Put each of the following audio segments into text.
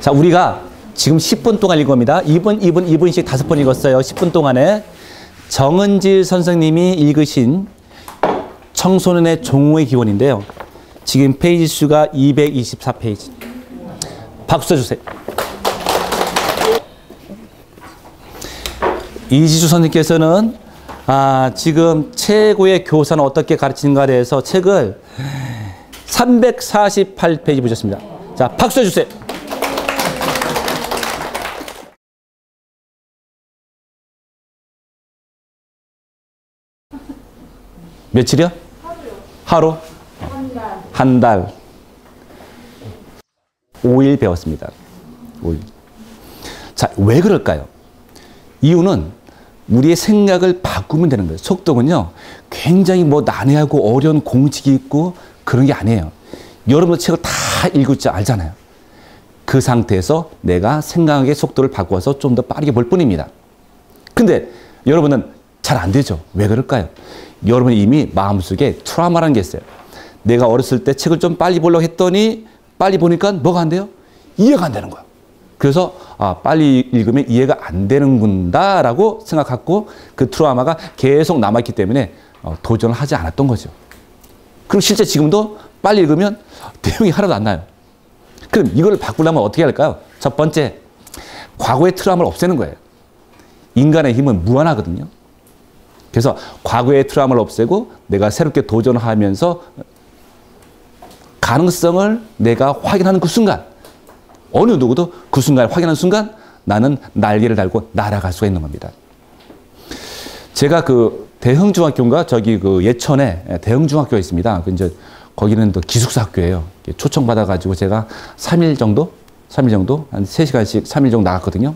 자, 우리가 지금 10분 동안 읽은 겁니다. 2분씩 5번 읽었어요. 10분 동안에 정은질 선생님이 읽으신 청소년의 종우의 기원인데요. 지금 페이지 수가 224페이지. 박수 쳐주세요. 이지수 선생님께서는 지금 최고의 교사는 어떻게 가르치는가에 대해서 책을 348페이지 보셨습니다. 자, 박수 해주세요. 며칠이요? 하루? 한 달. 5일 배웠습니다. 5일. 자, 왜 그럴까요? 이유는 우리의 생각을 바꾸면 되는 거예요. 속독은요, 굉장히 뭐 난해하고 어려운 공식이 있고 그런 게 아니에요. 여러분도 책을 다 읽을 줄 알잖아요. 그 상태에서 내가 생각의 속도를 바꿔서 좀 더 빠르게 볼 뿐입니다. 근데 여러분은 잘 안 되죠. 왜 그럴까요? 여러분이 이미 마음속에 트라우마라는 게 있어요. 내가 어렸을 때 책을 좀 빨리 보려고 했더니 빨리 보니까 뭐가 안 돼요? 이해가 안 되는 거야. 그래서 빨리 읽으면 이해가 안 되는구나라고 생각하고 그 트라우마가 계속 남아있기 때문에 도전을 하지 않았던 거죠. 그리고 실제 지금도 빨리 읽으면 내용이 하나도 안 나요. 그럼 이걸 바꾸려면 어떻게 할까요? 첫 번째, 과거의 트라우마를 없애는 거예요. 인간의 힘은 무한하거든요. 그래서 과거의 트라우마를 없애고 내가 새롭게 도전하면서 가능성을 내가 확인하는 그 순간, 어느 누구도 그 순간을 확인하는 순간 나는 날개를 달고 날아갈 수가 있는 겁니다. 제가 그 대흥중학교인가 저기 그 예천에 대흥중학교가 있습니다. 이제 거기는 또 기숙사 학교예요. 초청받아가지고 제가 3일 정도 한 3시간씩 3일 정도 나갔거든요.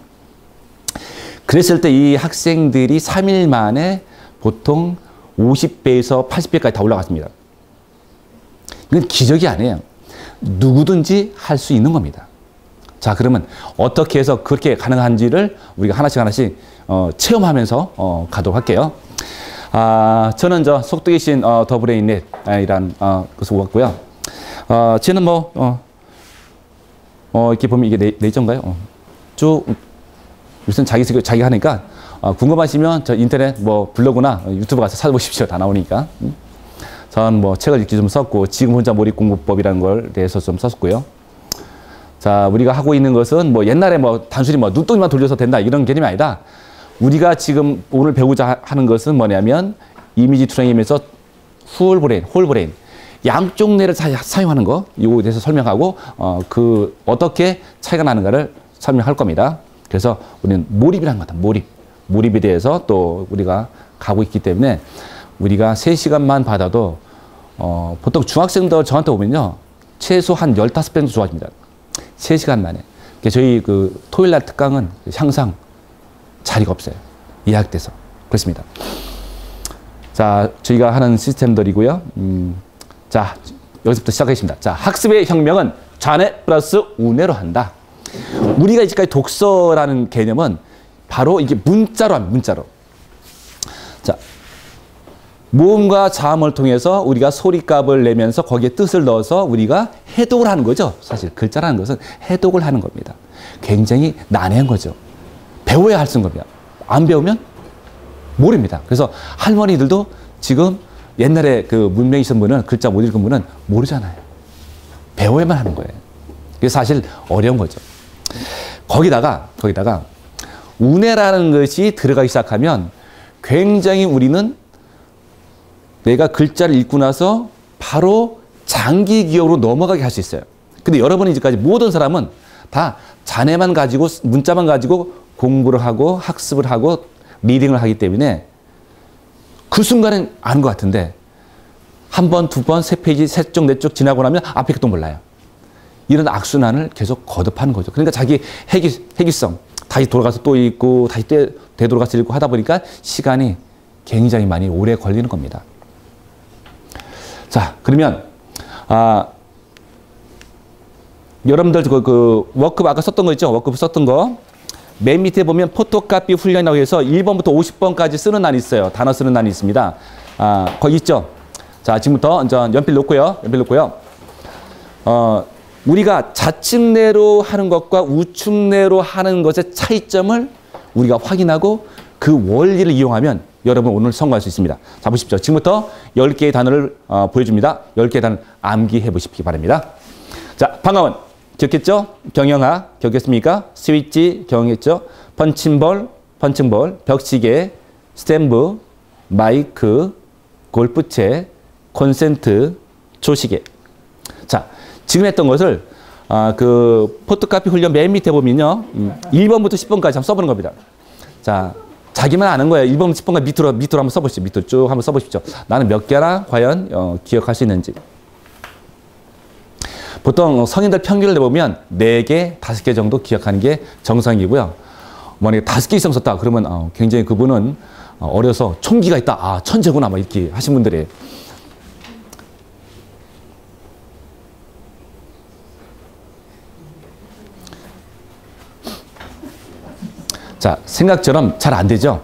그랬을 때 이 학생들이 3일 만에 보통 50배에서 80배까지 다 올라갔습니다. 이건 기적이 아니에요. 누구든지 할 수 있는 겁니다. 자, 그러면 어떻게 해서 그렇게 가능한지를 우리가 하나씩 체험하면서 가도록 할게요. 저는 속독의 신 더 브레인넷이란 것을 오갔고요. 쟤는 이렇게 보면 이게 네이처인가요? 쭉 무슨 자기 하니까 궁금하시면 저 인터넷 블로그나 유튜브 가서 찾아보십시오. 다 나오니까. 전 책을 읽기 좀 썼고 지금 혼자 몰입공부법이라는 걸 대해서 좀 썼고요. 자, 우리가 하고 있는 것은 옛날에 단순히 눈덩이만 돌려서 된다 이런 개념이 아니다. 우리가 지금 오늘 배우자 하는 것은 뭐냐면 이미지 투영하면서 홀브레인 양쪽 뇌를 사용하는 거 이거에 대해서 설명하고 어떻게 차이가 나는가를 설명할 겁니다. 그래서 우리는 몰입이라는 거다. 몰입에 대해서 또 우리가 가고 있기 때문에 우리가 3시간만 받아도 보통 중학생들 저한테 오면요 최소 한 15배 정도 좋아집니다. 3시간 만에. 저희 그 토요일날 특강은 항상 자리가 없어요. 예약돼서. 그렇습니다. 자, 저희가 하는 시스템들이고요. 자, 여기서부터 시작하겠습니다. 자, 학습의 혁명은 좌뇌 플러스 우뇌로 한다. 우리가 이제까지 독서라는 개념은 바로 이게 문자로 합니다. 문자로. 자, 모음과 자음을 통해서 우리가 소리값을 내면서 거기에 뜻을 넣어서 우리가 해독을 하는 거죠. 사실 글자라는 것은 해독을 하는 겁니다. 굉장히 난해한 거죠. 배워야 할 수 있는 겁니다. 안 배우면 모릅니다. 그래서 할머니들도 지금 옛날에 그 문명이신 분은 글자 못 읽은 분은 모르잖아요. 배워야만 하는 거예요. 그게 사실 어려운 거죠. 거기다가 운해라는 것이 들어가기 시작하면 굉장히 우리는 내가 글자를 읽고 나서 바로 장기 기억으로 넘어가게 할 수 있어요. 근데 여러분이 이제까지 모든 사람은 다 자네만 가지고 문자만 가지고 공부를 하고 학습을 하고 리딩을 하기 때문에 그 순간은 아는 것 같은데 한 번, 두 번, 세 페이지, 세 쪽, 네 쪽 지나고 나면 앞에 것도 몰라요. 이런 악순환을 계속 거듭하는 거죠. 그러니까 자기 회귀성, 다시 돌아가서 또 읽고 다시 되돌아가서 읽고 하다 보니까 시간이 굉장히 많이 오래 걸리는 겁니다. 자, 그러면 여러분들 그 워크북 아까 썼던 거 있죠? 워크북 썼던 거. 맨 밑에 보면 포토카피 훈련이라고 해서 1번부터 50번까지 쓰는 난이 있어요. 단어 쓰는 난이 있습니다. 거기 있죠? 자, 지금부터 연필 놓고요. 우리가 좌측 내로 하는 것과 우측 내로 하는 것의 차이점을 우리가 확인하고 그 원리를 이용하면 여러분 오늘 성공할 수 있습니다. 자, 보십시오. 지금부터 10개의 단어를 보여줍니다. 10개의 단어를 암기해 보시기 바랍니다. 자, 방황은 기억했죠? 경영학 기억했습니까? 스위치 경영했죠? 펀칭볼, 벽시계, 스탬프, 마이크, 골프채, 콘센트, 조시계. 자, 지금 했던 것을 그 포토카피 훈련 맨 밑에 보면요. 1번부터 10번까지 한번 써보는 겁니다. 자, 자기만 아는 거예요. 1번부터 10번까지 밑으로 한번 써보십시오. 밑으로 쭉 한번 써보십시오. 나는 몇 개나 과연 기억할 수 있는지. 보통 성인들 평균을 내보면 4개, 5개 정도 기억하는 게 정상이고요. 만약에 5개 이상 썼다 그러면 굉장히 그분은 어려서 총기가 있다. 아, 천재구나. 막 이렇게 하신 분들이. 자, 생각처럼 잘 안 되죠?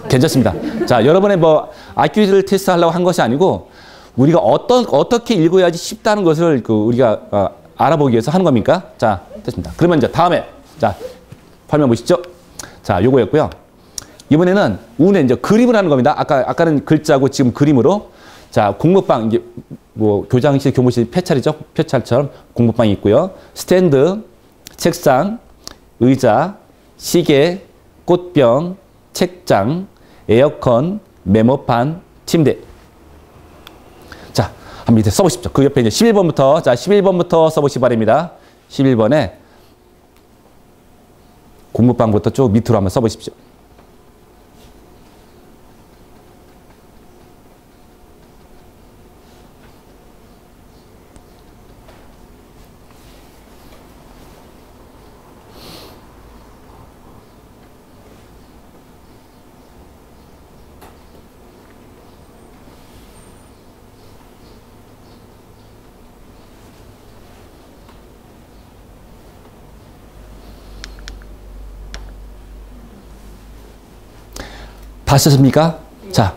괜찮습니다. 자, 여러분의 뭐 IQ를 테스트하려고 한 것이 아니고 우리가 어떻게 읽어야지 쉽다는 것을 우리가 알아보기 위해서 하는 겁니까? 자, 됐습니다. 그러면 이제 다음에 자, 화면 보시죠. 자, 요거였고요. 이번에는 운에 이제 그림을 하는 겁니다. 아까는 글자고 지금 그림으로. 자, 공부방 이게 뭐 교장실, 교무실 폐찰이죠. 폐찰처럼 공부방이 있고요. 스탠드, 책상, 의자, 시계, 꽃병, 책장, 에어컨, 메모판, 침대. 자, 한번 밑에 써보십시오. 그 옆에 이제 11번부터, 자, 11번부터 써보시기 바랍니다. 11번에 공부방부터 쭉 밑으로 한번 써보십시오. 다 쓰셨습니까? 자,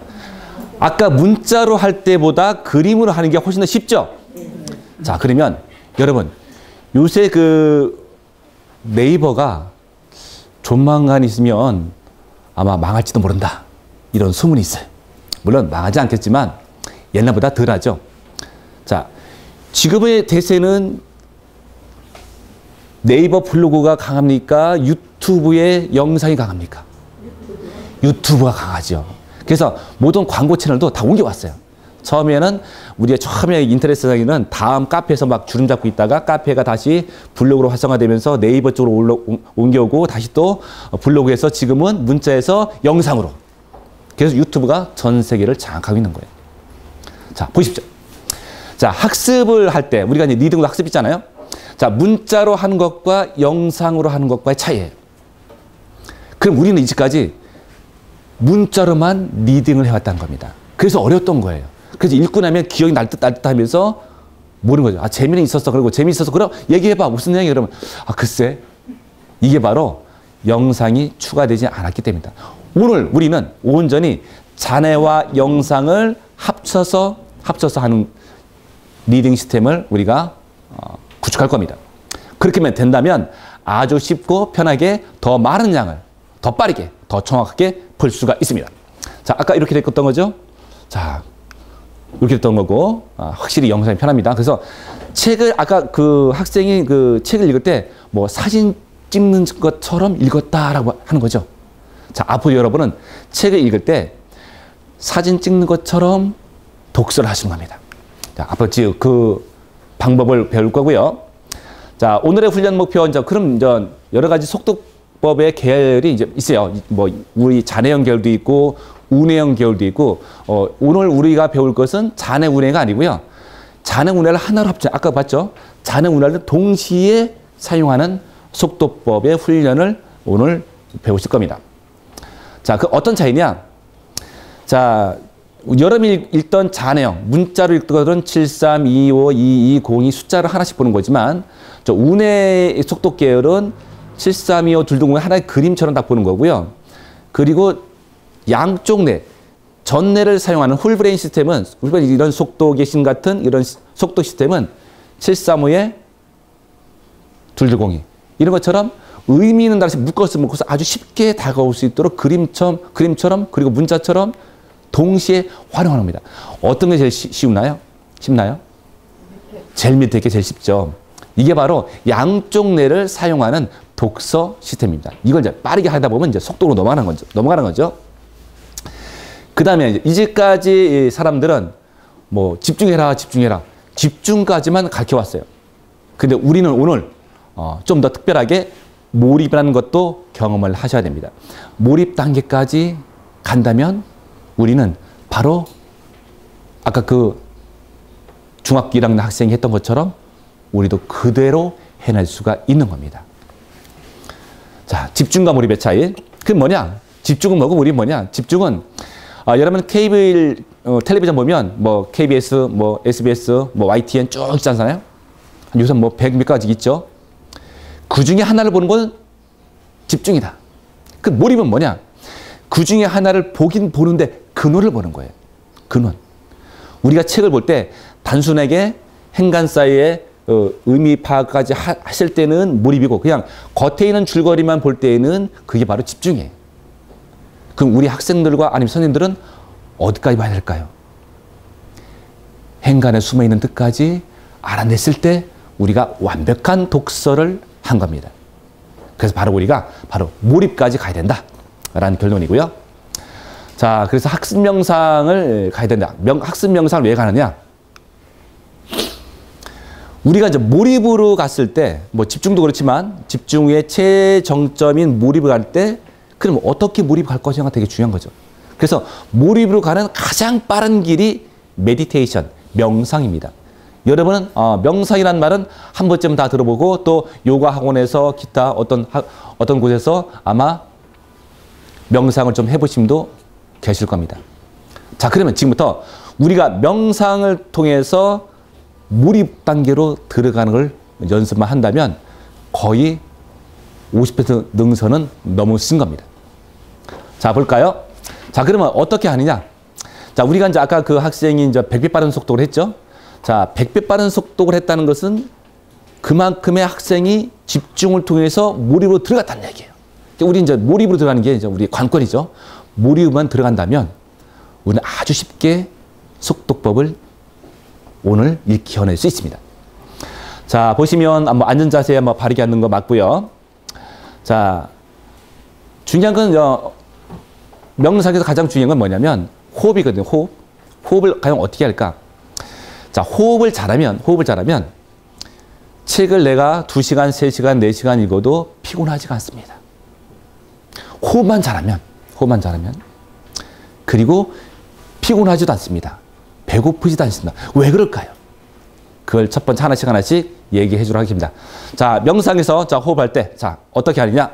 아까 문자로 할 때보다 그림으로 하는 게 훨씬 더 쉽죠? 자, 그러면 여러분 요새 그 네이버가 조만간 있으면 아마 망할지도 모른다. 이런 소문이 있어요. 물론 망하지 않겠지만 옛날보다 덜하죠. 자, 지금의 대세는 네이버 블로그가 강합니까? 유튜브의 영상이 강합니까? 유튜브가 강하죠. 그래서 모든 광고 채널도 다 옮겨왔어요. 처음에는 우리가 처음에 인터넷 세상에는 다음 카페에서 막 주름 잡고 있다가 카페가 다시 블로그로 활성화되면서 네이버 쪽으로 옮겨오고 다시 또 블로그에서 지금은 문자에서 영상으로. 그래서 유튜브가 전 세계를 장악하고 있는 거예요. 자, 보십시오. 자, 학습을 할 때 우리가 이제 리딩도 학습 있잖아요. 자, 문자로 하는 것과 영상으로 하는 것과의 차이예요. 그럼 우리는 이제까지 문자로만 리딩을 해왔다는 겁니다. 그래서 어려웠던 거예요. 그래서 읽고 나면 기억이 날 듯 하면서 모르는 거죠. 아, 재미는 있었어. 그리고 재미있어서 그럼 얘기해봐. 무슨 내용이 그러면 아, 글쎄. 이게 바로 영상이 추가되지 않았기 때문이다. 오늘 우리는 온전히 자네와 영상을 합쳐서 하는 리딩 시스템을 우리가 구축할 겁니다. 그렇게 된다면 아주 쉽고 편하게 더 많은 양을 더 빠르게 더 정확하게 볼 수가 있습니다. 자, 아까 이렇게 됐던 거죠? 자, 이렇게 됐던 거고, 확실히 영상이 편합니다. 그래서 책을, 아까 그 학생이 그 책을 읽을 때 뭐 사진 찍는 것처럼 읽었다라고 하는 거죠. 자, 앞으로 여러분은 책을 읽을 때 사진 찍는 것처럼 독서를 하시는 겁니다. 자, 앞으로 그 방법을 배울 거고요. 자, 오늘의 훈련 목표, 그럼 여러 가지 속독법의 계열이 이제 있어요. 뭐, 우리 자뇌형 계열도 있고, 운해형 계열도 있고, 오늘 우리가 배울 것은 자뇌 운해가 아니고요. 자뇌 운해를 하나로 합쳐, 아까 봤죠? 자뇌 운해를 동시에 사용하는 속독법의 훈련을 오늘 배우실 겁니다. 자, 그 어떤 차이냐? 자, 여러분이 읽던 자뇌형, 문자로 읽던 7325, 2202 숫자를 하나씩 보는 거지만, 저 운해 속독 계열은 7325 둘동공의 하나의 그림처럼 딱 보는 거고요. 그리고 양쪽 뇌, 전뇌를 사용하는 홀브레인 시스템은, 이런 속도 계신 같은 이런 속도 시스템은 735의 둘둘공이. 이런 것처럼 의미 있는 단어씩 묶어서 아주 쉽게 다가올 수 있도록 그림처럼 그리고 문자처럼 동시에 활용하는 겁니다. 어떤 게 제일 쉽나요? 제일 밑에 게 제일 쉽죠. 이게 바로 양쪽 뇌를 사용하는 독서 시스템입니다. 이걸 이제 빠르게 하다 보면 이제 속도로 넘어가는 거죠. 그 다음에 이제까지 사람들은 뭐 집중해라. 집중까지만 가르쳐 왔어요. 근데 우리는 오늘 좀 더 특별하게 몰입이라는 것도 경험을 하셔야 됩니다. 몰입 단계까지 간다면 우리는 바로 아까 그 중학교 1학년 학생이 했던 것처럼 우리도 그대로 해낼 수가 있는 겁니다. 자, 집중과 몰입의 차이. 그게 뭐냐? 집중은 뭐고 몰입은 뭐냐? 집중은 여러분 케이블 텔레비전 보면 뭐 KBS, 뭐 SBS, 뭐 YTN 쭉 있잖아요. 요새 뭐 100 몇 가지 있죠. 그 중에 하나를 보는 건 집중이다. 그 몰입은 뭐냐? 그 중에 하나를 보긴 보는데 근원을 보는 거예요. 근원. 우리가 책을 볼 때 단순하게 행간 사이에 의미 파악까지 하실 때는 몰입이고 그냥 겉에 있는 줄거리만 볼 때에는 그게 바로 집중이에요. 그럼 우리 학생들과 아니면 선생님들은 어디까지 봐야 될까요? 행간에 숨어있는 뜻까지 알아냈을 때 우리가 완벽한 독서를 한 겁니다. 그래서 바로 우리가 몰입까지 가야 된다라는 결론이고요. 자, 그래서 학습 명상을 가야 된다. 학습 명상을 왜 가느냐? 우리가 이제 몰입으로 갔을 때, 뭐 집중도 그렇지만 집중의 최정점인 몰입을 갈 때, 그럼 어떻게 몰입 갈 것인가 되게 중요한 거죠. 그래서 몰입으로 가는 가장 빠른 길이 메디테이션, 명상입니다. 여러분은 명상이라는 말은 한 번쯤 다 들어보고 또 요가 학원에서 기타 어떤 곳에서 아마 명상을 좀 해보신 분도 계실 겁니다. 자, 그러면 지금부터 우리가 명상을 통해서 몰입 단계로 들어가는 걸 연습만 한다면 거의 50% 능선은 넘을 수 있는 겁니다. 자, 볼까요? 자, 그러면 어떻게 하느냐? 자, 우리가 이제 아까 그 학생이 이제 100배 빠른 속도를 했죠? 자, 100배 빠른 속도를 했다는 것은 그만큼의 학생이 집중을 통해서 몰입으로 들어갔다는 얘기예요. 우리 이제 몰입으로 들어가는 게 이제 우리 관건이죠. 몰입만 들어간다면 우리는 아주 쉽게 속독법을 오늘 익혀낼 수 있습니다. 자, 보시면 뭐 앉은 자세에 뭐 바르게 앉는 거 맞고요. 자, 중요한 건 명상에서 가장 중요한 건 뭐냐면 호흡이거든요. 호흡을 과연 어떻게 할까? 자, 호흡을 잘하면 책을 내가 2시간, 3시간, 4시간 읽어도 피곤하지가 않습니다. 호흡만 잘하면 그리고 피곤하지도 않습니다. 배고프지도 않습니다. 왜 그럴까요? 그걸 첫 번째 하나씩 얘기해 주도록 하겠습니다. 자, 명상에서 호흡할 때 어떻게 하느냐?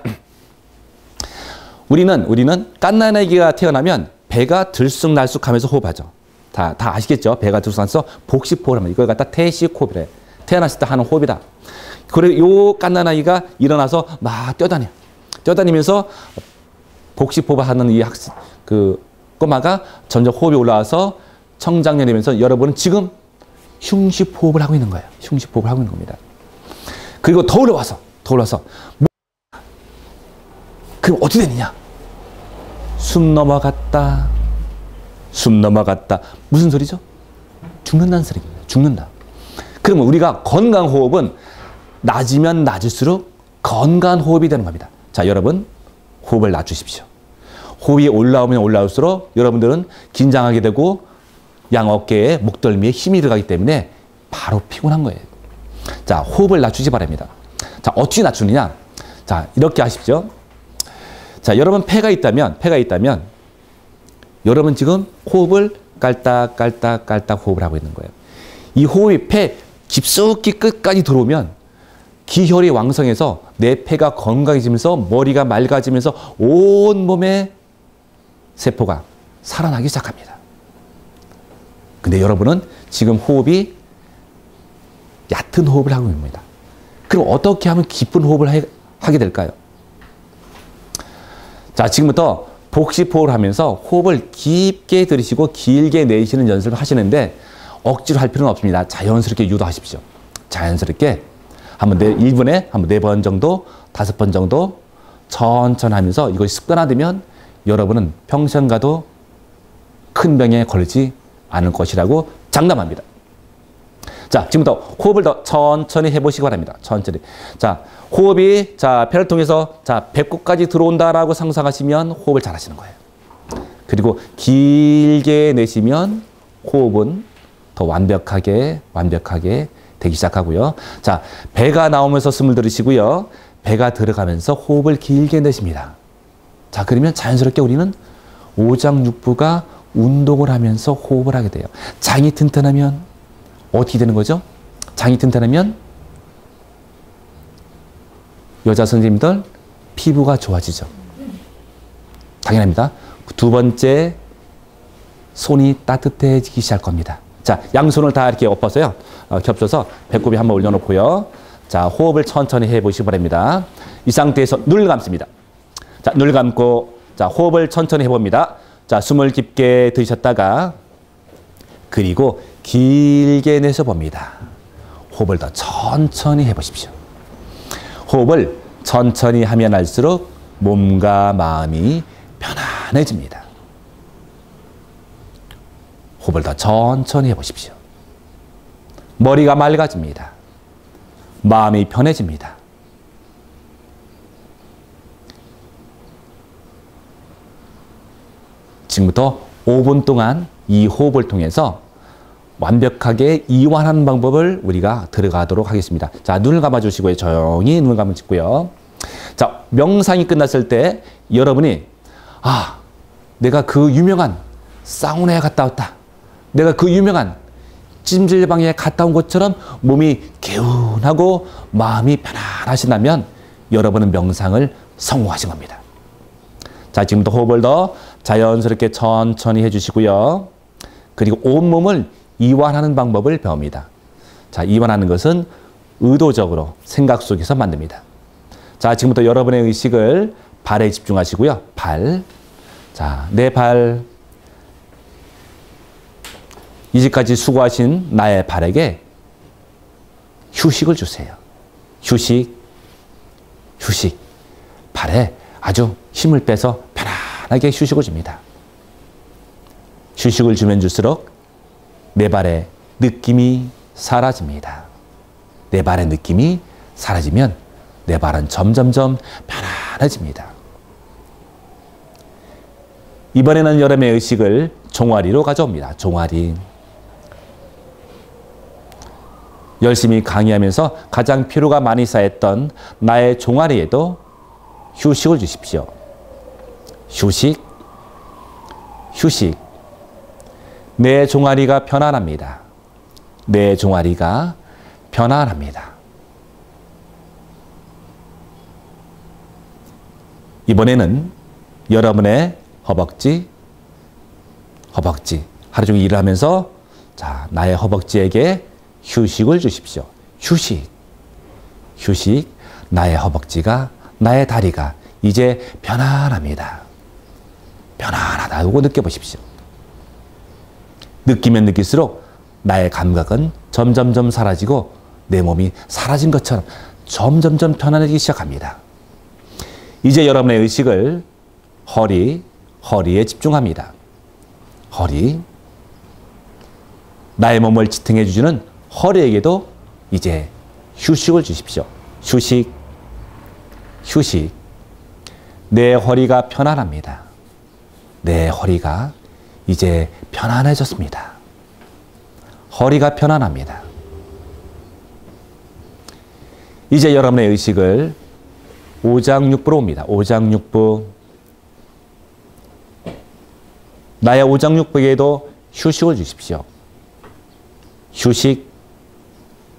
우리는 갓난아기가 태어나면 배가 들쑥날쑥하면서 호흡하죠. 다 아시겠죠? 배가 들쑥날쑥 복식호흡을 합니다. 이걸 갖다 태식호흡이래. 태어났을 때 하는 호흡이다. 그리고 요 갓난아기가 일어나서 막 뛰어다니면서 복식호흡을 하는 이 꼬마가 점점 호흡이 올라와서 성장년이 되면서 여러분은 지금 흉식호흡을 하고 있는 거예요. 흉식호흡을 하고 있는 겁니다. 그리고 더 올라와서 그럼 어떻게 되느냐? 숨 넘어갔다. 무슨 소리죠? 죽는다는 소리입니다. 죽는다. 그러면 우리가 건강 호흡은 낮으면 낮을수록 건강한 호흡이 되는 겁니다. 자, 여러분 호흡을 낮추십시오. 호흡이 올라오면 올라올수록 여러분들은 긴장하게 되고 양 어깨에 목덜미에 힘이 들어가기 때문에 바로 피곤한 거예요. 자, 호흡을 낮추시 바랍니다. 자, 어떻게 낮추느냐? 자, 이렇게 하십시오. 자, 여러분 폐가 있다면 여러분 지금 호흡을 깔딱깔딱 호흡을 하고 있는 거예요. 이 호흡이 폐 깊숙이 끝까지 들어오면 기혈이 왕성해서 내 폐가 건강해지면서 머리가 맑아지면서 온 몸의 세포가 살아나기 시작합니다. 근데 여러분은 지금 호흡이 얕은 호흡을 하고 있습니다. 그럼 어떻게 하면 깊은 호흡을 하게 될까요? 자, 지금부터 복식호흡을 하면서 호흡을 깊게 들이쉬고 길게 내쉬는 연습을 하시는데 억지로 할 필요는 없습니다. 자연스럽게 유도하십시오. 자연스럽게 한번 1분에 한번 4번 정도, 5번 정도 천천히 하면서 이것이 습관화되면 여러분은 평생 가도 큰 병에 걸리지 않을 것이라고 장담합니다. 자, 지금부터 호흡을 더 천천히 해보시기 바랍니다. 천천히. 자, 호흡이, 자, 폐를 통해서, 자, 배꼽까지 들어온다라고 상상하시면 호흡을 잘 하시는 거예요. 그리고 길게 내쉬면 호흡은 더 완벽하게 되기 시작하고요. 자, 배가 나오면서 숨을 들이쉬고요. 배가 들어가면서 호흡을 길게 내쉽니다. 자, 그러면 자연스럽게 우리는 오장육부가 운동을 하면서 호흡을 하게 돼요. 장이 튼튼하면 어떻게 되는 거죠? 장이 튼튼하면 여자 선생님들 피부가 좋아지죠. 당연합니다. 두 번째, 손이 따뜻해지기 시작할 겁니다. 자, 양손을 다 이렇게 엎어서요. 겹쳐서 배꼽이 한번 올려놓고요. 자, 호흡을 천천히 해보시기 바랍니다. 이 상태에서 눈을 감습니다. 자, 눈을 감고, 자, 호흡을 천천히 해봅니다. 자, 숨을 깊게 들이셨다가, 그리고 길게 내서 봅니다. 호흡을 더 천천히 해보십시오. 호흡을 천천히 하면 할수록 몸과 마음이 편안해집니다. 호흡을 더 천천히 해보십시오. 머리가 맑아집니다. 마음이 편해집니다. 지금부터 5분 동안 이 호흡을 통해서 완벽하게 이완하는 방법을 우리가 들어가도록 하겠습니다. 자, 눈을 감아주시고요. 조용히 눈을 감아주시고요. 자, 명상이 끝났을 때 여러분이 내가 그 유명한 사우나에 갔다 왔다. 내가 그 유명한 찜질방에 갔다 온 것처럼 몸이 개운하고 마음이 편안하신다면 여러분은 명상을 성공하신 겁니다. 자, 지금부터 호흡을 더 자연스럽게 천천히 해주시고요. 그리고 온몸을 이완하는 방법을 배웁니다. 자, 이완하는 것은 의도적으로 생각 속에서 만듭니다. 자, 지금부터 여러분의 의식을 발에 집중하시고요. 발. 자, 내 발. 이제까지 수고하신 나의 발에게 휴식을 주세요. 휴식. 휴식. 발에 아주 힘을 빼서 편안하게 휴식을 줍니다. 휴식을 주면 줄수록 내 발의 느낌이 사라집니다. 내 발의 느낌이 사라지면 내 발은 점점점 편안해집니다. 이번에는 여러분의 의식을 종아리로 가져옵니다. 종아리. 열심히 강의하면서 가장 피로가 많이 쌓였던 나의 종아리에도 휴식을 주십시오. 휴식, 휴식. 내 종아리가 편안합니다. 내 종아리가 편안합니다. 이번에는 여러분의 허벅지, 하루 종일 일을 하면서 자, 나의 허벅지에게 휴식을 주십시오. 휴식, 휴식. 나의 허벅지가, 나의 다리가 이제 편안합니다. 편안하다고 느껴보십시오. 느끼면 느낄수록 나의 감각은 점점점 사라지고 내 몸이 사라진 것처럼 점점점 편안해지기 시작합니다. 이제 여러분의 의식을 허리에 집중합니다. 허리. 나의 몸을 지탱해 주시는 허리에게도 이제 휴식을 주십시오. 휴식, 휴식. 내 허리가 편안합니다. 내 허리가 이제 편안해졌습니다. 허리가 편안합니다. 이제 여러분의 의식을 오장육부로 옵니다. 오장육부. 나의 오장육부에게도 휴식을 주십시오. 휴식,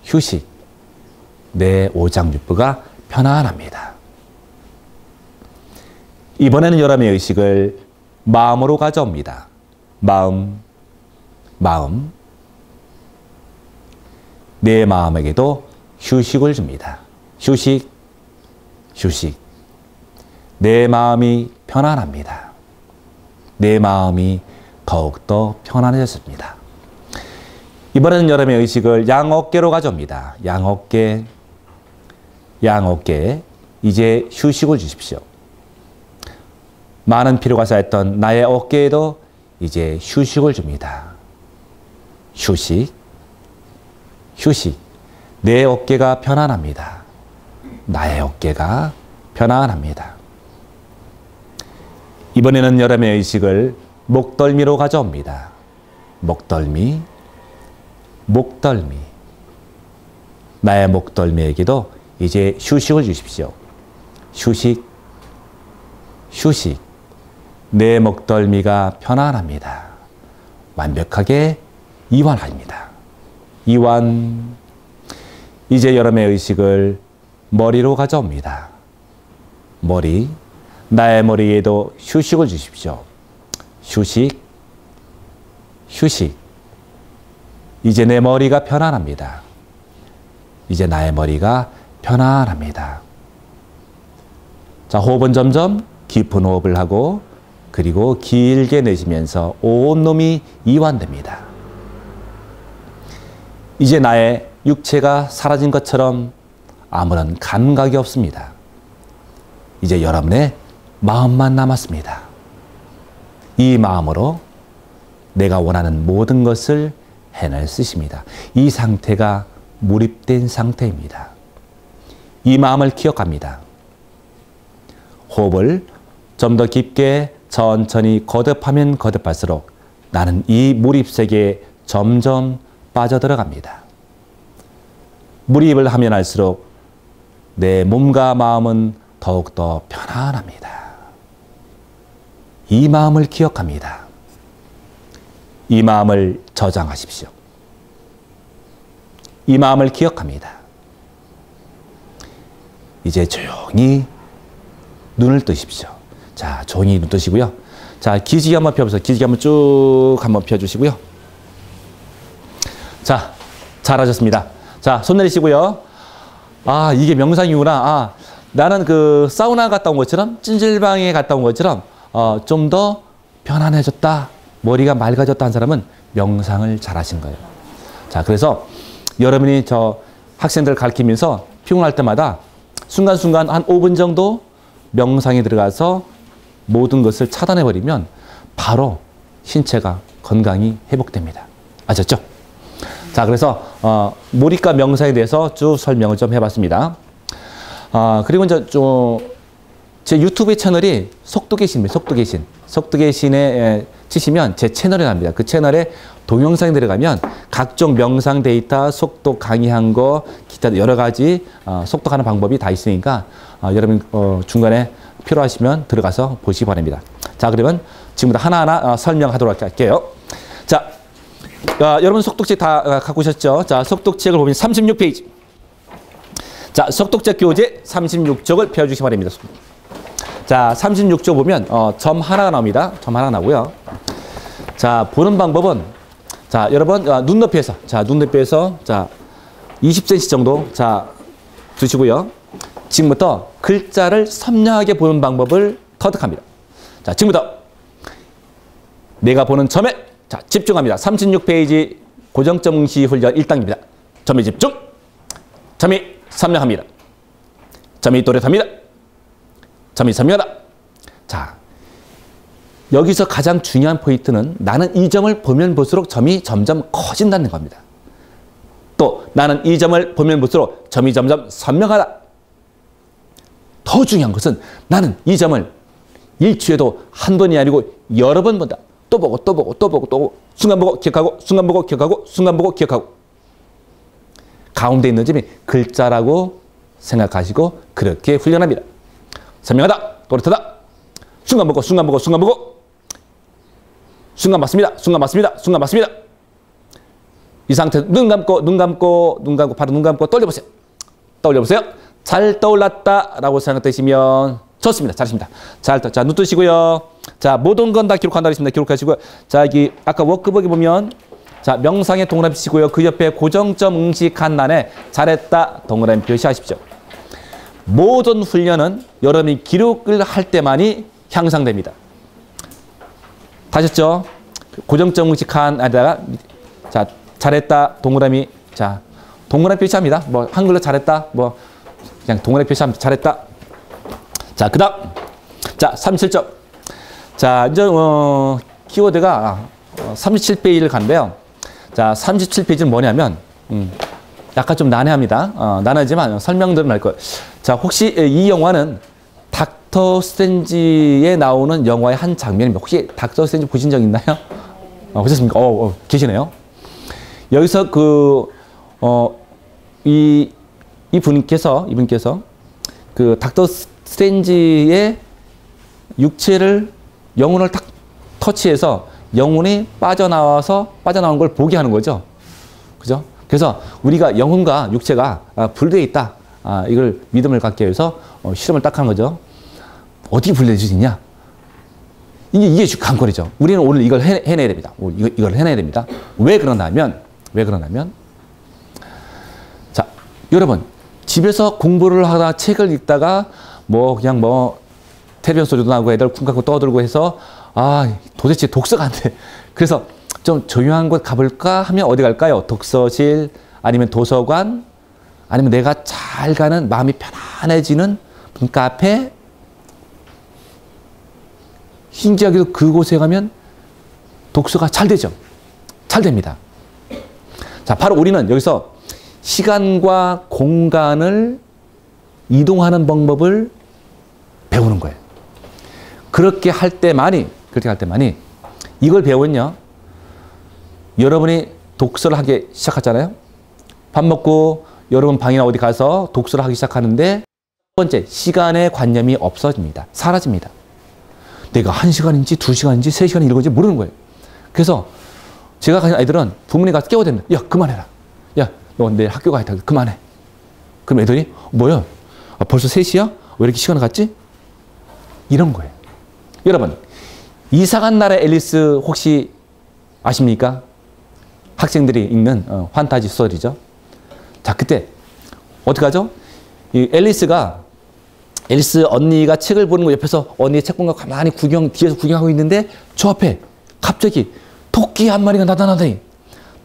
휴식. 내 오장육부가 편안합니다. 이번에는 여러분의 의식을 마음으로 가져옵니다. 마음. 내 마음에게도 휴식을 줍니다. 휴식, 휴식. 내 마음이 편안합니다. 내 마음이 더욱더 편안해졌습니다. 이번에는 여러분의 의식을 양어깨로 가져옵니다. 양어깨. 양 어깨에 이제 휴식을 주십시오. 많은 피로가 쌓였던 나의 어깨에도 이제 휴식을 줍니다. 휴식, 휴식. 내 어깨가 편안합니다. 나의 어깨가 편안합니다. 이번에는 여러분의 의식을 목덜미로 가져옵니다. 목덜미, 목덜미. 나의 목덜미에게도 이제 휴식을 주십시오. 휴식, 휴식. 내 목덜미가 편안합니다. 완벽하게 이완합니다. 이완. 이제 여러분의 의식을 머리로 가져옵니다. 머리, 나의 머리에도 휴식을 주십시오. 휴식, 휴식. 이제 내 머리가 편안합니다. 이제 나의 머리가 편안합니다. 자, 호흡은 점점 깊은 호흡을 하고 그리고 길게 내쉬면서 온몸이 이완됩니다. 이제 나의 육체가 사라진 것처럼 아무런 감각이 없습니다. 이제 여러분의 마음만 남았습니다. 이 마음으로 내가 원하는 모든 것을 해낼 수 있습니다. 이 상태가 몰입된 상태입니다. 이 마음을 기억합니다. 호흡을 좀 더 깊게 천천히 거듭하면 거듭할수록 나는 이 몰입 세계에 점점 빠져들어갑니다. 몰입을 하면 할수록 내 몸과 마음은 더욱더 편안합니다. 이 마음을 기억합니다. 이 마음을 저장하십시오. 이 마음을 기억합니다. 이제 조용히 눈을 뜨십시오. 자, 조용히 눈 뜨시고요. 자, 기지개 한번 펴보세요. 기지개 한번 쭉 한번 펴주시고요. 자, 잘하셨습니다. 자, 손 내리시고요. 아, 이게 명상이구나. 아, 나는 그 사우나 갔다 온 것처럼, 찜질방에 갔다 온 것처럼 좀 더 편안해졌다, 머리가 맑아졌다 한 사람은 명상을 잘하신 거예요. 자, 그래서 여러분이 저 학생들 가르치면서 피곤할 때마다 순간순간 한 5분 정도 명상에 들어가서 모든 것을 차단해버리면 바로 신체가 건강히 회복됩니다. 아셨죠? 자, 그래서 몰입과 명상에 대해서 쭉 설명을 좀 해봤습니다. 그리고 이제 제 유튜브 채널이 속도계신입니다. 속도계신. 속도계신에 치시면 제 채널에 납니다. 그 채널에 동영상에 들어가면 각종 명상 데이터, 속독 강의한 거, 기타 여러 가지 속독하는 방법이 다 있으니까 여러분 중간에 필요하시면 들어가서 보시기 바랍니다. 자, 그러면 지금부터 하나하나 설명하도록 할게요. 자, 여러분 속독책 다 갖고 오셨죠? 자, 속독책을 보면 36페이지. 자, 속독책 교재 36쪽을 펴주시기 바랍니다. 자, 36쪽 보면 점 하나가 나옵니다. 점 하나 나오고요. 자, 보는 방법은 자, 여러분 눈높이에서 자, 눈높이에서 자, 20cm 정도 자, 두시고요. 지금부터 글자를 선명하게 보는 방법을 터득합니다. 자, 지금부터 내가 보는 점에 자, 집중합니다. 36페이지 고정점 응시 훈련 1단계입니다. 점에 집중. 점이 선명합니다. 점이 또렷합니다. 점이 선명하다. 자, 여기서 가장 중요한 포인트는 나는 이 점을 보면 볼수록 점이 점점 커진다는 겁니다. 또 나는 이 점을 보면 볼수록 점이 점점 선명하다. 더 중요한 것은 나는 이 점을 일주에도 한 번이 아니고 여러 번 본다. 또 보고 또 보고 또 보고 또 보고 순간 보고 기억하고 순간 보고 기억하고 순간 보고 기억하고 가운데 있는 점이 글자라고 생각하시고 그렇게 훈련합니다. 선명하다. 또렷하다. 순간 보고 순간 보고 순간 보고 순간 맞습니다. 순간 맞습니다. 순간 맞습니다. 이 상태 눈 감고 눈 감고 눈 감고 바로 눈 감고 떠올려보세요. 떠올려보세요. 잘 떠올랐다라고 생각되시면 좋습니다. 잘하십니다. 자, 눈 뜨시고요. 자, 모든 건 다 기록한다고 했습니다. 기록하시고요. 자, 여기 아까 워크북에 보면 자, 명상에 동그라미 치시고요. 그 옆에 고정점 응시한 난에 잘했다 동그라미 표시하십시오. 모든 훈련은 여러분이 기록을 할 때만이 향상됩니다. 다셨죠? 고정점 응시한 안에다가 자, 잘했다 동그라미 자, 동그라미 표시합니다. 뭐 한글로 잘했다 뭐 그냥 동그라미 표시하면 잘했다. 자, 그 다음. 자, 37점. 자, 이제, 키워드가 37페이지를 간대요. 자, 37페이지는 뭐냐면, 약간 좀 난해합니다. 난해하지만 설명들은 할 거예요. 자, 혹시 이 영화는 닥터 스트레인지에 나오는 영화의 한 장면입니다. 혹시 닥터 스트레인지 보신 적 있나요? 보셨습니까? 계시네요. 여기서 이분께서 그 닥터 스트레인지의 육체를, 영혼을 탁 터치해서 영혼이 빠져나온 걸 보게 하는 거죠. 그죠? 그래서 우리가 영혼과 육체가 분리되어 있다. 이걸 믿음을 갖기 위해서 실험을 딱 한 거죠. 어떻게 분리될 수 있냐? 이게 관건이죠. 우리는 오늘 이걸 해내야 됩니다. 이걸 해내야 됩니다. 왜 그러냐면, 자, 여러분, 집에서 공부를 하다 책을 읽다가 그냥 태변 소리도 나고 애들 쿵 갖고 떠들고 해서 도대체 독서가 안 돼. 그래서 좀 조용한 곳 가볼까 하면 어디 갈까요? 독서실, 아니면 도서관, 아니면 내가 잘 가는 마음이 편안해지는 카페. 신기하게도 그곳에 가면 독서가 잘 되죠. 잘 됩니다. 자, 바로 우리는 여기서 시간과 공간을 이동하는 방법을 배우는 거예요. 그렇게 할 때만이 이걸 배우면요, 여러분이 독서를 하기 시작하잖아요. 밥 먹고 여러분 방이나 어디 가서 독서를 하기 시작하는데, 첫 번째, 시간의 관념이 없어집니다. 사라집니다. 내가 1시간인지 2시간인지 3시간 읽은지 모르는 거예요. 그래서 제가 가진 아이들은 부모님 가서 깨워야 됩니다. 야, 그만해라. 야, 너 내일 학교 가야 돼. 그만해. 그럼 애들이 뭐야? 벌써 3시야? 왜 이렇게 시간을 갔지? 이런 거예요. 여러분, 이상한 나라의 앨리스 혹시 아십니까? 학생들이 읽는 판타지 소설이죠. 자, 그때 어떻게 하죠? 이 앨리스 언니가 책을 보는 거 옆에서 언니의 책 보는 거 가만히 뒤에서 구경하고 있는데, 저 앞에 갑자기 토끼 한 마리가 나타나더니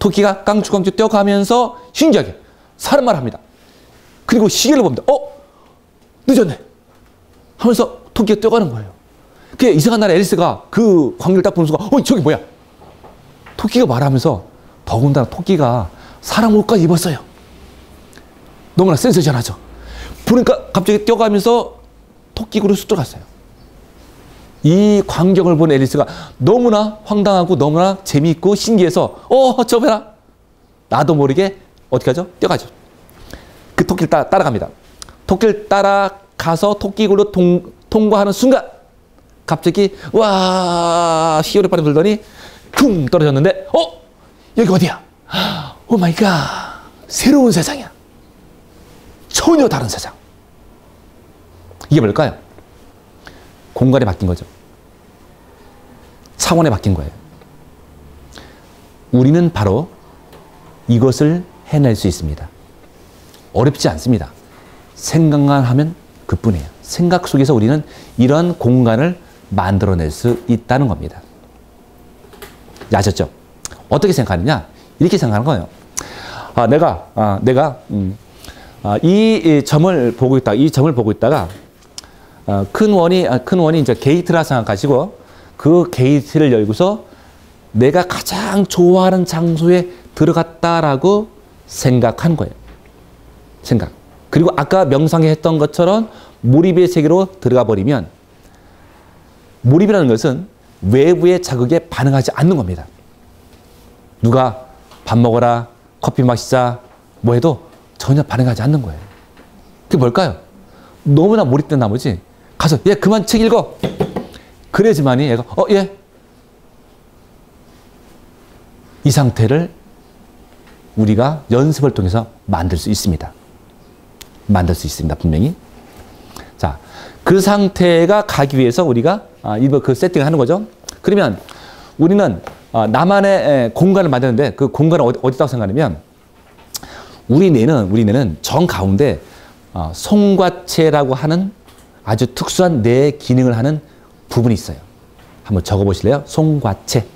토끼가 깡충깡충 뛰어가면서 신기하게 사람 말을 합니다. 그리고 시계를 봅니다. 늦었네 하면서 토끼가 뛰어가는 거예요. 그 이상한 나라 앨리스가 그 광경을 딱 보는 순간, 저기 뭐야? 토끼가 말하면서, 더군다나 토끼가 사람 옷까지 입었어요. 너무나 센세이션하죠. 보니까 갑자기 뛰어가면서 토끼굴을 쑥 들어갔어요. 이 광경을 본 앨리스가 너무나 황당하고 너무나 재미있고 신기해서 저 봐라. 나도 모르게 어떻게 하죠? 뛰어가죠. 그 토끼를 따라갑니다. 토끼를 따라가서 토끼굴로 통과하는 순간 갑자기 시오를 바람 불더니 쿵 떨어졌는데 여기 어디야? 오 마이 갓. 새로운 세상이야. 전혀 다른 세상. 이게 뭘까요? 공간이 바뀐 거죠. 차원이 바뀐 거예요. 우리는 바로 이것을 해낼 수 있습니다. 어렵지 않습니다. 생각만 하면 그뿐이에요. 생각 속에서 우리는 이런 공간을 만들어낼 수 있다는 겁니다. 아셨죠? 어떻게 생각하느냐? 이렇게 생각하는 거예요. 내가 이 점을 보고 있다가 큰 원이 이제 게이트라 생각하시고, 그 게이트를 열고서 내가 가장 좋아하는 장소에 들어갔다라고 생각한 거예요. 생각. 그리고 아까 명상에 했던 것처럼 몰입의 세계로 들어가 버리면, 몰입이라는 것은 외부의 자극에 반응하지 않는 겁니다. 누가 밥 먹어라, 커피 마시자, 뭐 해도 전혀 반응하지 않는 거예요. 그게 뭘까요? 너무나 몰입된 나머지 가서 얘 그만 책 읽어. 그래야지만이 얘가 예. 이 상태를 우리가 연습을 통해서 만들 수 있습니다. 분명히. 자, 그 상태가 가기 위해서 우리가 그 세팅을 하는 거죠. 그러면 우리는 나만의 공간을 만드는데, 그 공간을 어디다고 생각하냐면, 우리 뇌는 정 가운데 송과체라고 하는 아주 특수한 뇌 기능을 하는 부분이 있어요. 한번 적어보실래요? 송과체.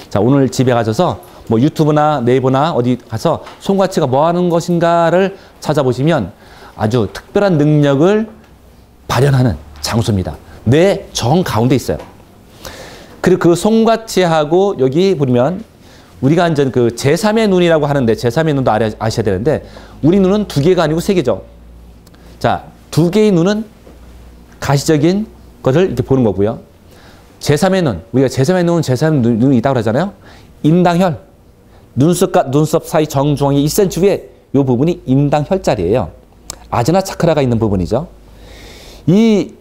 자, 오늘 집에 가셔서 유튜브나 네이버나 어디 가서 송과체가 뭐 하는 것인가를 찾아보시면 아주 특별한 능력을 발현하는 장소입니다. 뇌 정 가운데 있어요. 그리고 그 송과체하고 여기 보면 우리가 완전 그 제3의 눈이라고 하는데 제3의 눈도 아셔야 되는데 우리 눈은 2개가 아니고 3개죠. 자, 2개의 눈은 가시적인 것을 이렇게 보는 거고요. 제3의 눈, 우리가 제3의 눈은 제3의 눈이 있다고 그러잖아요. 인당혈, 눈썹과 눈썹 사이 정중앙에 1cm 위에 이 부분이 인당혈자리예요. 아즈나 차크라가 있는 부분이죠. 이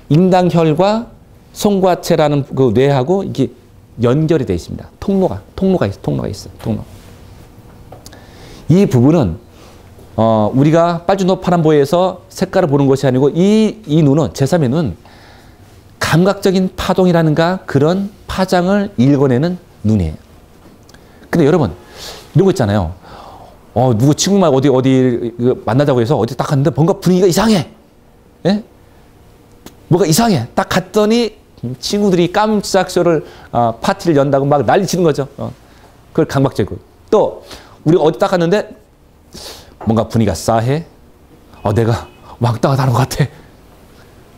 인당혈과 송과체라는 그 뇌하고 이게 연결이 되어 있습니다. 통로가 있어요. 통로. 이 부분은 우리가 빨주노 파란보에서 색깔을 보는 것이 아니고 이 눈은 제3의 눈은 감각적인 파동이라는가 그런 파장을 읽어내는 눈이에요. 근데 여러분 이런 거 있잖아요. 누구 친구만 어디 만나자고 해서 어디 딱 갔는데 뭔가 분위기가 이상해. 예? 뭐가 이상해. 딱 갔더니 친구들이 깜짝 쇼를 파티를 연다고 막 난리치는 거죠. 그걸 감각적이고. 또 우리가 어디 딱 갔는데 뭔가 분위기가 싸해. 내가 왕따가 나는 것 같아.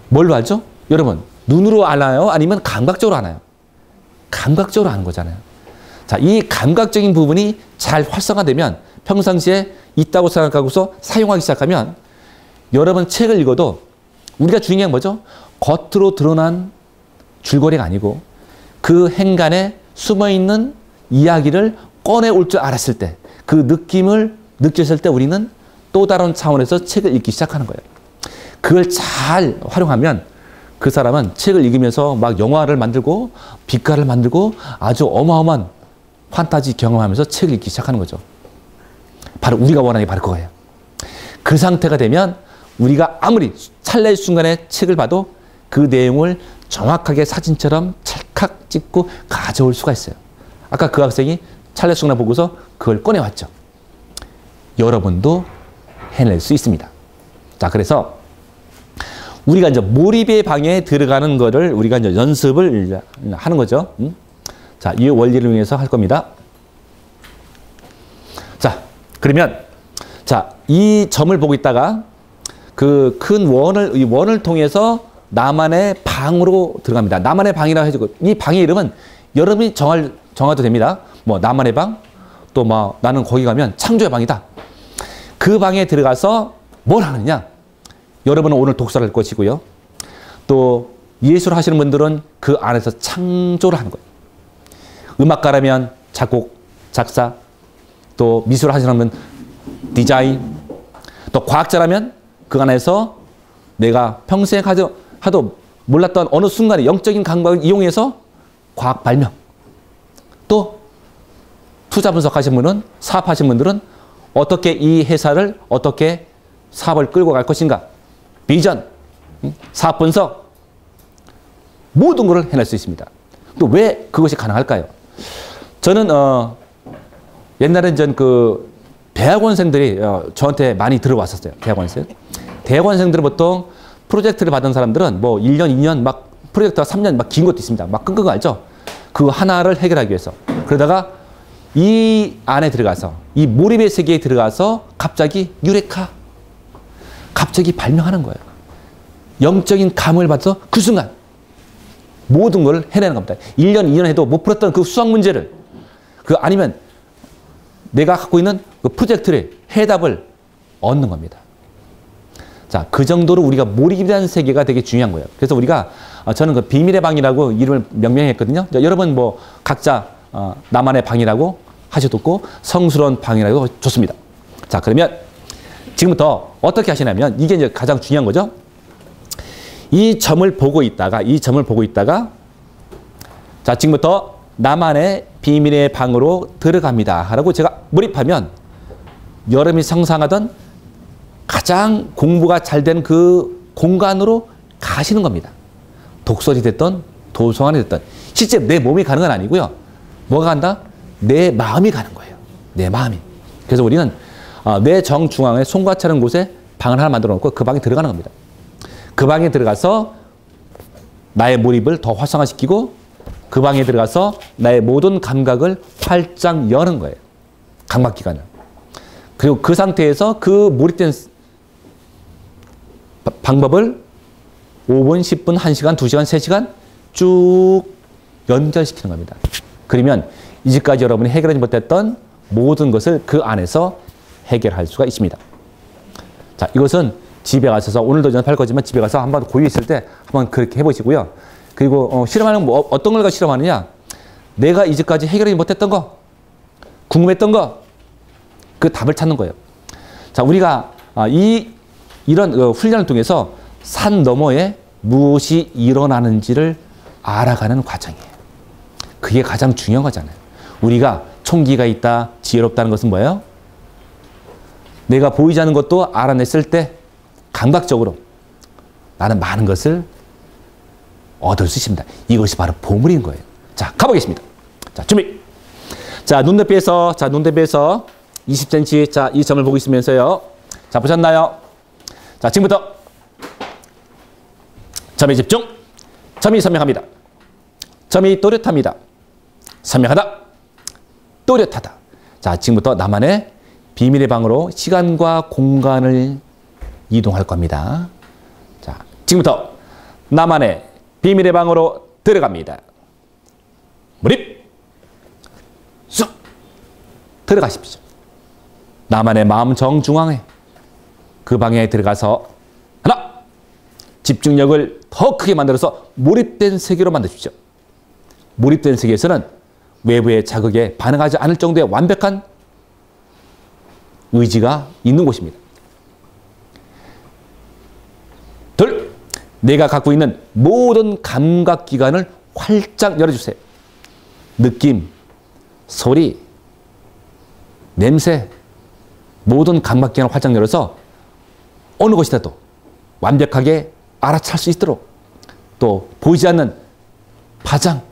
뭘로 알죠? 여러분 눈으로 알아요? 아니면 감각적으로 아나요? 감각적으로 아는 거잖아요. 자, 이 감각적인 부분이 잘 활성화되면 평상시에 있다고 생각하고서 사용하기 시작하면 여러분 책을 읽어도 우리가 중요한 게 뭐죠? 겉으로 드러난 줄거리가 아니고 그 행간에 숨어있는 이야기를 꺼내올 줄 알았을 때 그 느낌을 느꼈을 때 우리는 또 다른 차원에서 책을 읽기 시작하는 거예요. 그걸 잘 활용하면 그 사람은 책을 읽으면서 막 영화를 만들고 빛깔을 만들고 아주 어마어마한 판타지 경험하면서 책을 읽기 시작하는 거죠. 바로 우리가 원하는 게 바로 그거예요. 그 상태가 되면 우리가 아무리 찰나의 순간에 책을 봐도 그 내용을 정확하게 사진처럼 찰칵 찍고 가져올 수가 있어요. 아까 그 학생이 찰나의 순간 보고서 그걸 꺼내왔죠. 여러분도 해낼 수 있습니다. 자, 그래서 우리가 이제 몰입의 방에 들어가는 거를 우리가 이제 연습을 하는 거죠. 자, 이 원리를 위해서 할 겁니다. 자, 그러면 자, 이 점을 보고 있다가 그 큰 이 원을 통해서 나만의 방으로 들어갑니다. 나만의 방이라고 해주고 이 방의 이름은 여러분이 정해도 됩니다. 뭐 나만의 방, 또 뭐 나는 거기 가면 창조의 방이다. 그 방에 들어가서 뭘 하느냐? 여러분은 오늘 독서를 할 것이고요. 또 예술 하시는 분들은 그 안에서 창조를 하는 거예요. 음악가라면 작곡, 작사, 또 미술 하시는 분은 디자인, 또 과학자라면 그 안에서 내가 평생 하도 몰랐던 어느 순간에 영적인 감각을 이용해서 과학 발명, 또 투자 분석하신 분은 사업하신 분들은 어떻게 이 회사를 어떻게 사업을 끌고 갈 것인가, 비전, 사업 분석, 모든 것을 해낼 수 있습니다. 또 왜 그것이 가능할까요? 저는 옛날엔 그 대학원생들이 저한테 많이 들어왔었어요. 대학원생들은 보통 프로젝트를 받은 사람들은 뭐 1년, 2년 막 프로젝트가 3년 막 긴 것도 있습니다. 막 끙끙 앓죠. 그 하나를 해결하기 위해서. 그러다가 이 안에 들어가서 이 몰입의 세계에 들어가서 갑자기 유레카, 갑자기 발명하는 거예요. 영적인 감을 받아서 그 순간 모든 걸 해내는 겁니다. 1년, 2년 해도 못 풀었던 그 수학 문제를 아니면 내가 갖고 있는 그 프로젝트의 해답을 얻는 겁니다. 자, 그 정도로 우리가 몰입이라는 세계가 되게 중요한 거예요. 그래서 우리가 저는 그 비밀의 방이라고 이름을 명명했거든요. 여러분 뭐 각자 나만의 방이라고 하셔도 좋고 성스러운 방이라고 좋습니다. 자, 그러면 지금부터 어떻게 하시냐면 이게 이제 가장 중요한 거죠. 이 점을 보고 있다가 자, 지금부터 나만의 비밀의 방으로 들어갑니다 하라고 제가 몰입하면 여러분이 상상하던 가장 공부가 잘 된 그 공간으로 가시는 겁니다. 독서리 됐던 도서관이 됐던 실제 내 몸이 가는 건 아니고요. 뭐가 간다? 내 마음이 가는 거예요. 내 마음이. 그래서 우리는 내 정중앙에 송과차는 곳에 방을 하나 만들어 놓고 그 방에 들어가는 겁니다. 그 방에 들어가서 나의 몰입을 더 활성화시키고 그 방에 들어가서 나의 모든 감각을 활짝 여는 거예요. 감각기관을. 그리고 그 상태에서 그 몰입된 방법을 5분, 10분, 1시간, 2시간, 3시간 쭉 연결시키는 겁니다. 그러면 이제까지 여러분이 해결하지 못했던 모든 것을 그 안에서 해결할 수가 있습니다. 자, 이것은 집에 가셔서 오늘도 연습할 거지만 집에 가서 한번 고유 있을 때 한번 그렇게 해보시고요. 그리고 실험하는 뭐 어떤 걸 실험하느냐? 내가 이제까지 해결하지 못했던 거, 궁금했던 거, 그 답을 찾는 거예요. 자, 우리가 이런 훈련을 통해서 산 너머에 무엇이 일어나는지를 알아가는 과정이에요. 그게 가장 중요한 거잖아요. 우리가 총기가 있다, 지혜롭다는 것은 뭐예요? 내가 보이지 않는 것도 알아냈을 때 감각적으로 나는 많은 것을 얻을 수 있습니다. 이것이 바로 보물인 거예요. 자, 가보겠습니다. 자, 준비. 자, 눈 대비해서 20cm. 자, 이 점을 보고 있으면서요. 자, 보셨나요? 자, 지금부터 점에 집중. 점이 선명합니다. 점이 또렷합니다. 선명하다. 또렷하다. 자, 지금부터 나만의 비밀의 방으로 시간과 공간을 이동할 겁니다. 자, 지금부터 나만의 비밀의 방으로 들어갑니다. 몰입. 쑥. 들어가십시오. 나만의 마음 정중앙에 그 방에 들어가서 하나, 집중력을 더 크게 만들어서 몰입된 세계로 만드십시오. 몰입된 세계에서는 외부의 자극에 반응하지 않을 정도의 완벽한 의지가 있는 곳입니다. 둘, 내가 갖고 있는 모든 감각기관을 활짝 열어주세요. 느낌, 소리, 냄새, 모든 감각기관을 활짝 열어서 어느 곳이라도 완벽하게 알아챌 수 있도록 또 보이지 않는 파장,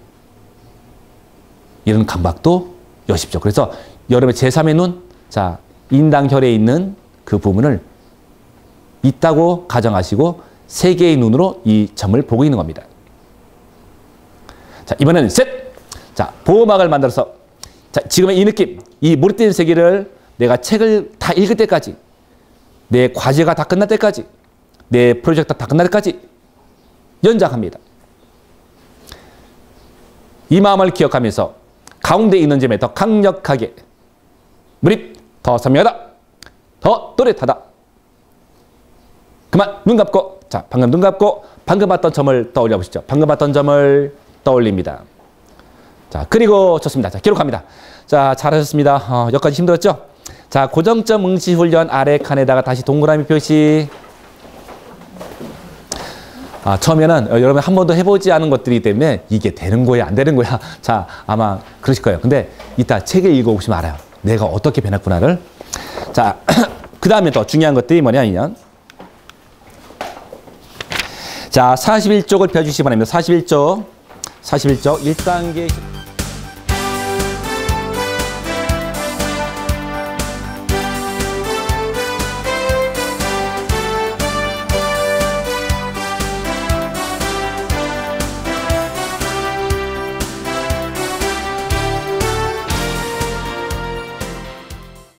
이런 감각도 여십시오. 그래서 여러분의 제3의 눈, 자, 인당혈에 있는 그 부분을 있다고 가정하시고 세 개의 눈으로 이 점을 보고 있는 겁니다. 자, 이번에는 셋! 자, 보호막을 만들어서 자, 지금의 이 느낌, 이 몰입된 세계를 내가 책을 다 읽을 때까지, 내 과제가 다 끝날 때까지, 내 프로젝트 다 끝날 때까지 연장합니다. 이 마음을 기억하면서 가운데 있는 점에 더 강력하게 몰입, 더 선명하다, 더 또렷하다. 그만 눈 감고, 자, 방금 눈 감고 방금 봤던 점을 떠올려 보시죠. 방금 봤던 점을 떠올립니다. 자, 그리고 좋습니다. 자, 기록합니다. 자, 잘하셨습니다. 여기까지 힘들었죠? 자, 고정점 응시 훈련 아래 칸에다가 다시 동그라미 표시. 처음에는 여러분 한 번도 해보지 않은 것들이기 때문에 이게 되는 거야, 안 되는 거야. 자, 아마 그러실 거예요. 근데 이따 책을 읽어보시면 알아요. 내가 어떻게 변했구나를. 자, 그 다음에 더 중요한 것들이 뭐냐면, 자, 41쪽을 펴주시기 바랍니다. 41쪽 1단계.